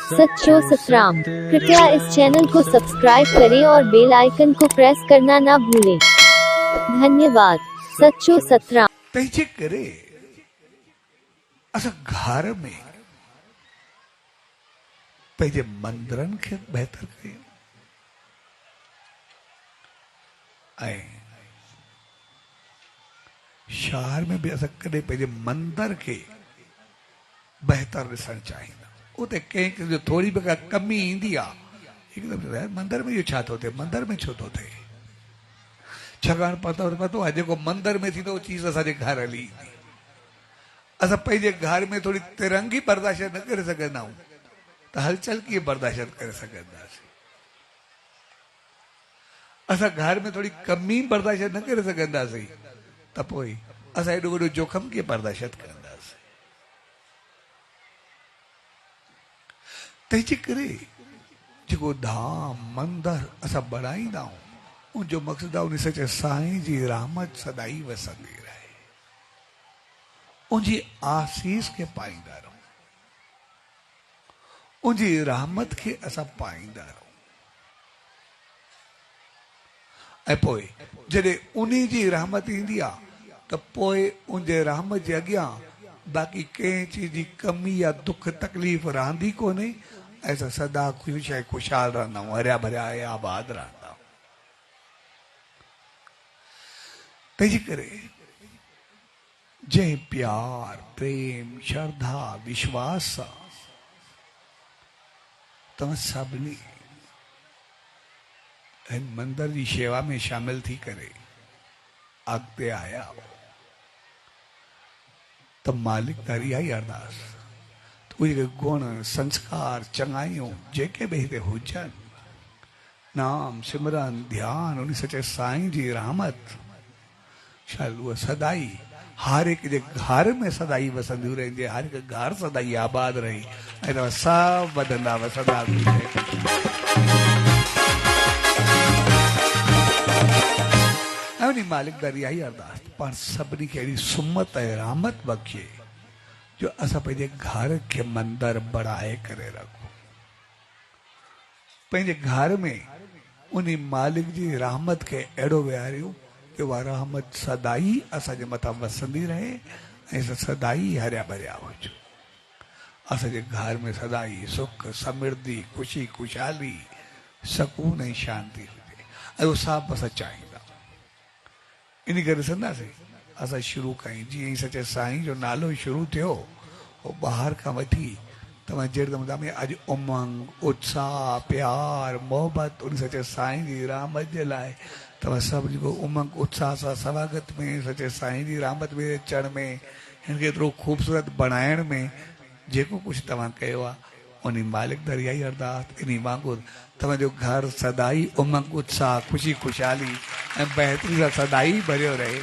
सच्चो सतराम। कृपया इस चैनल को सब्सक्राइब करें और बेल आइकन को प्रेस करना ना भूलें। धन्यवाद। सच्चो सतराम। तैचे करे असं घर में पंहिंजे मंदिरनि खे बहितर कयो ऐं शहर में भी असां कॾहिं पंहिंजे मंदिर खे बहितर ॾिसणु चाहींदा। उते कंहिं जो थोरी बि का कमी ईंदी आहे हिकदमि यार मंदिर में इहो छा थो थिए, मंदिर में छो थो थिए, छाकाणि पतो आहे जेको मंदिर में थींदो उहो चीज़ असांजे घर हली ईंदी। असां पंहिंजे घर में थोरी तिरंगी बर्दाश्त न करे सघंदा आहियूं त हलचल कीअं बर्दाश्त करे सघंदासीं। असां घर में थोरी कमी बर्दाश्त न करे सघंदासीं त पोइ असां एॾो वॾो जोखम कीअं बर्दाश्त कंदासीं। तंहिंजे करे जेको धाम मंदिर असां बणाईंदा आहियूं उनजो मक़सदु आहे उन सचे साईं जी रहमत सदाई वसंदी रहे, उनजी आसीस खे पाईंदा रहूं, उनजी रहमत खे असां पाईंदा रहूं। ऐं पोइ जॾहिं उन जी रहमत ईंदी आहे त पोइ उनजे रहमत जे अॻियां बाक़ी कंहिं चीज जी कमी या दुख तकलीफ़ रहंदी कोन्हे। ऐसा सदा खुशहाल रहंदा आहियूं, हरिया भरिया ऐं आबाद रहंदा आहियूं। तंहिंजे करे जंहिं प्यार प्रेम श्रद्धा विश्वास सां तव्हां सभिनी हिन मंदिर जी शेवा में शामिल थी करे अॻिते आया त मालिक तारी आई अरदास त उहे गुण संस्कार चङाइयूं जेके बि हिते हुजनि, नाम सिमरन ध्यान उन सचे साईं जी रहमत शायदि उहा सदाई हर एक जे घर में सदाई वसंदियूं रहंदी, हर हिकु घर सदाई आबाद रही ऐं तव्हां सभु वधंदा वसंदा। मालिक दारी आई अरदास पाण सभिनी खे अहिड़ी सुमत ऐं रहमत बख़्शे जो असां पंहिंजे घर खे मंदिर बढ़ाए करे रखूं, पंहिंजे घर में उन मालिक जी रहमत खे अहिड़ो विहारियूं कि उहा रहमत सदाई असांजे मथां वसंदी रहे ऐं असां सदाई हरिया भरिया हुजूं। असांजे घर में सदाई सुख समृद्धि ख़ुशी खुशहाली सकून ऐं शांती हुजे ऐं उहो सभु असां चाहींदा। इन करे ॾिसंदासीं असां शुरू कई जीअं ई सचे साईं जो नालो शुरू थियो उहो ॿाहिरि खां वठी तव्हां जहिड़े नमूने में अॼु उमंग उत्साह प्यार मोहबत उन सचे साईं जी रहमत जे लाइ तव्हां सभु जेको उमंग उत्साह सां स्वागत में सचे साईं जी रहमत में अचण में हिनखे एतिरो ख़ूबसूरत बणाइण में जेको कुझु तव्हां कयो आहे उन मालिक दरियाई अरदास इन वांगुरु तव्हांजो घर सदाई उमंग उत्साह ख़ुशी खुशहाली ऐं बहितरी सां सदाई भरियो रहे।